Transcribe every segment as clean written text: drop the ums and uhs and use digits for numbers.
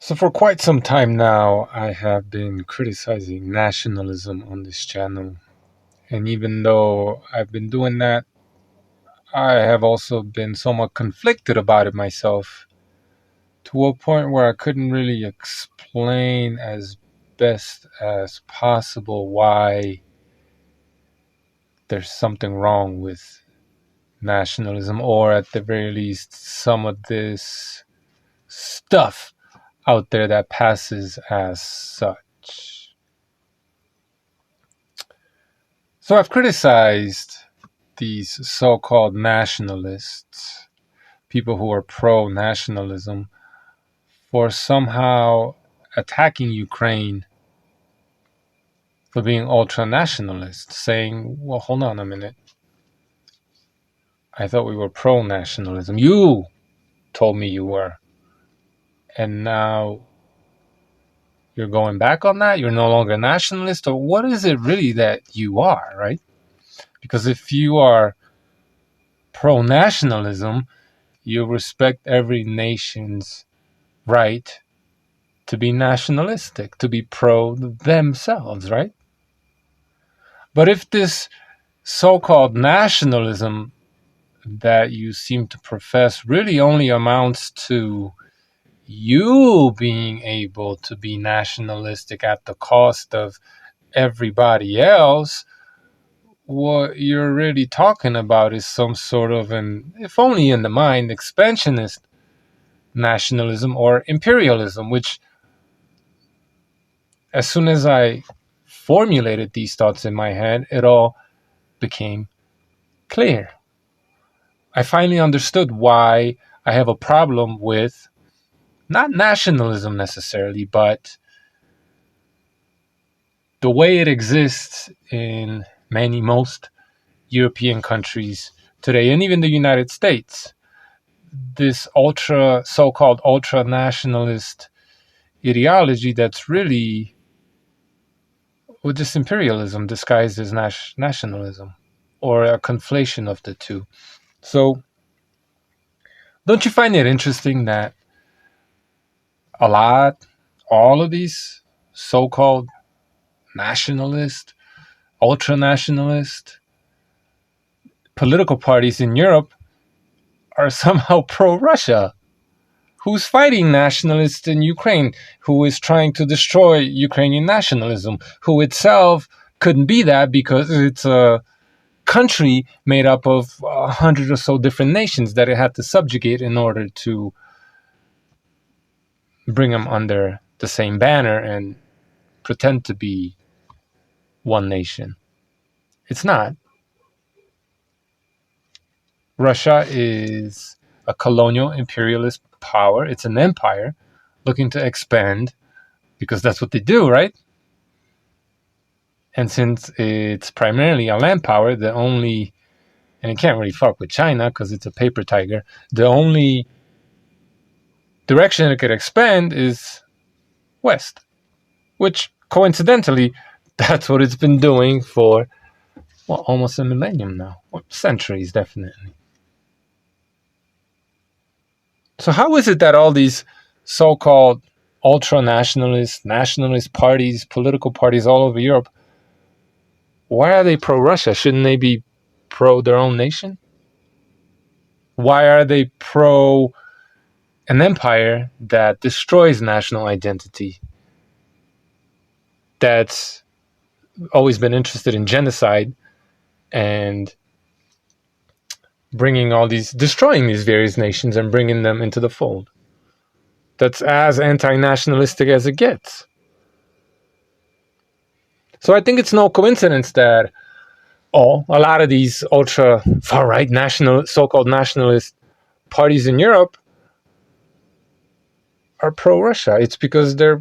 So for quite some time now, I have been criticizing nationalism on this channel. And even though I've been doing that, I have also been somewhat conflicted about it myself, to a point where I couldn't really explain as best as possible why there's something wrong with nationalism, or at the very least, some of this stuff out there that passes as such. So I've criticized these so-called nationalists, people who are pro-nationalism, for somehow attacking Ukraine for being ultra-nationalist, saying, well, hold on a minute. I thought we were pro-nationalism. You told me you were. And now you're going back on that? You're no longer nationalist? Or what is it really that you are, right? Because if you are pro-nationalism, you respect every nation's right to be nationalistic, to be pro themselves, right? But if this so-called nationalism that you seem to profess really only amounts to you being able to be nationalistic at the cost of everybody else, what you're really talking about is some sort of an, if only in the mind, expansionist nationalism or imperialism, which as soon as I formulated these thoughts in my head, it all became clear. I finally understood why I have a problem with not nationalism necessarily, but the way it exists in most European countries today, and even the United States. This so-called ultra nationalist ideology that's really, well, just imperialism disguised as nationalism, or a conflation of the two. So don't you find it interesting that all of these so-called nationalist, ultra-nationalist political parties in Europe are somehow pro-Russia? Who's fighting nationalists in Ukraine? Who is trying to destroy Ukrainian nationalism? Who itself couldn't be that because it's a country made up of 100 or so different nations that it had to subjugate in order to bring them under the same banner and pretend to be one nation. It's not. Russia is a colonial imperialist power. It's an empire looking to expand because that's what they do, right? And since it's primarily a land power, and it can't really fuck with China because it's a paper tiger, the only direction it could expand is west, which coincidentally, that's what it's been doing for, well, almost a millennium now, or centuries definitely. So how is it that all these so-called ultra-nationalist, nationalist parties, political parties all over Europe, why are they pro-Russia? Shouldn't they be pro their own nation? Why are they pro an empire that destroys national identity, that's always been interested in genocide and destroying these various nations and bringing them into the fold? That's as anti-nationalistic as it gets. So I think it's no coincidence that a lot of these ultra far-right so-called nationalist parties in Europe are pro-Russia. It's because they're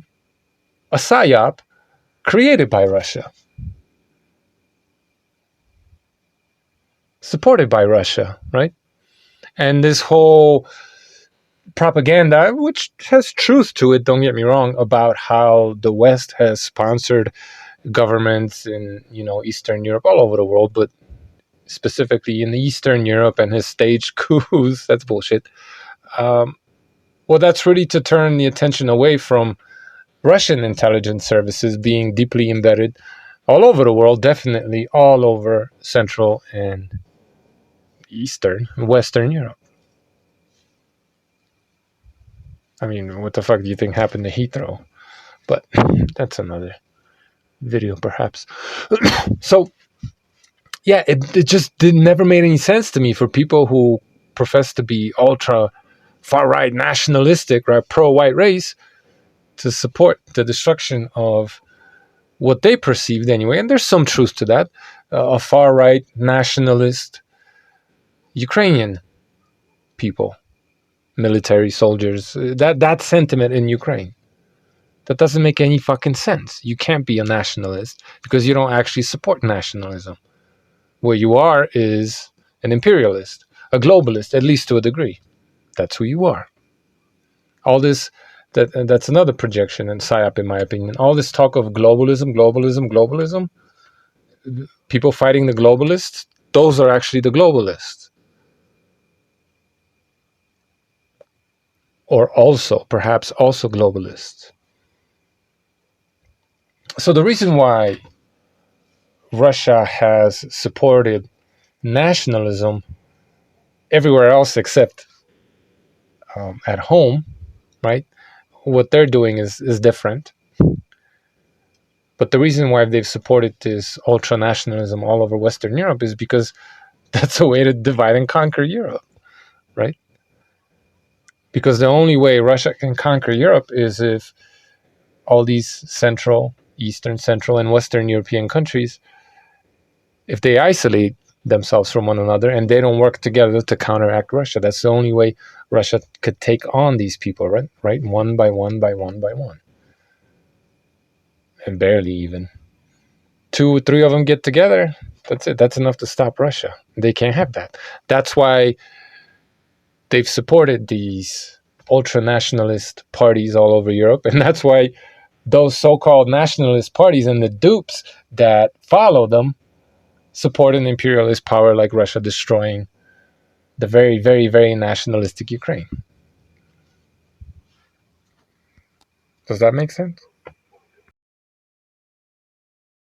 a Psyop created by Russia, supported by Russia, right? And this whole propaganda, which has truth to it, don't get me wrong, about how the West has sponsored governments in, Eastern Europe, all over the world, but specifically in Eastern Europe, and has staged coups. That's bullshit. Well, that's really to turn the attention away from Russian intelligence services being deeply embedded all over the world, definitely all over Central and Eastern and Western Europe. I mean, what the fuck do you think happened to Heathrow? But that's another video, perhaps. So, yeah, it just never made any sense to me for people who profess to be ultra far right nationalistic, right, pro white race, to support the destruction of what they perceived anyway. And there's some truth to that. A far right nationalist Ukrainian people, military soldiers, that sentiment in Ukraine. That doesn't make any fucking sense. You can't be a nationalist because you don't actually support nationalism. What you are is an imperialist, a globalist, at least to a degree. That's who you are. All this, that's another projection in Psyop, in my opinion. All this talk of globalism, globalism, globalism, people fighting the globalists, those are actually the globalists. Or also, perhaps also globalists. So the reason why Russia has supported nationalism everywhere else except at home, right? What they're doing is different. But the reason why they've supported this ultra nationalism all over Western Europe is because that's a way to divide and conquer Europe, right? Because the only way Russia can conquer Europe is if all these Central, Eastern, Central, and Western European countries, if they isolate themselves from one another and they don't work together to counteract Russia. That's the only way Russia could take on these people, right? Right? One by one by one by one. And barely even. 2 or 3 of them get together. That's it. That's enough to stop Russia. They can't have that. That's why they've supported these ultra-nationalist parties all over Europe. And that's why those so-called nationalist parties and the dupes that follow them support an imperialist power like Russia destroying the very, very, very nationalistic Ukraine. Does that make sense?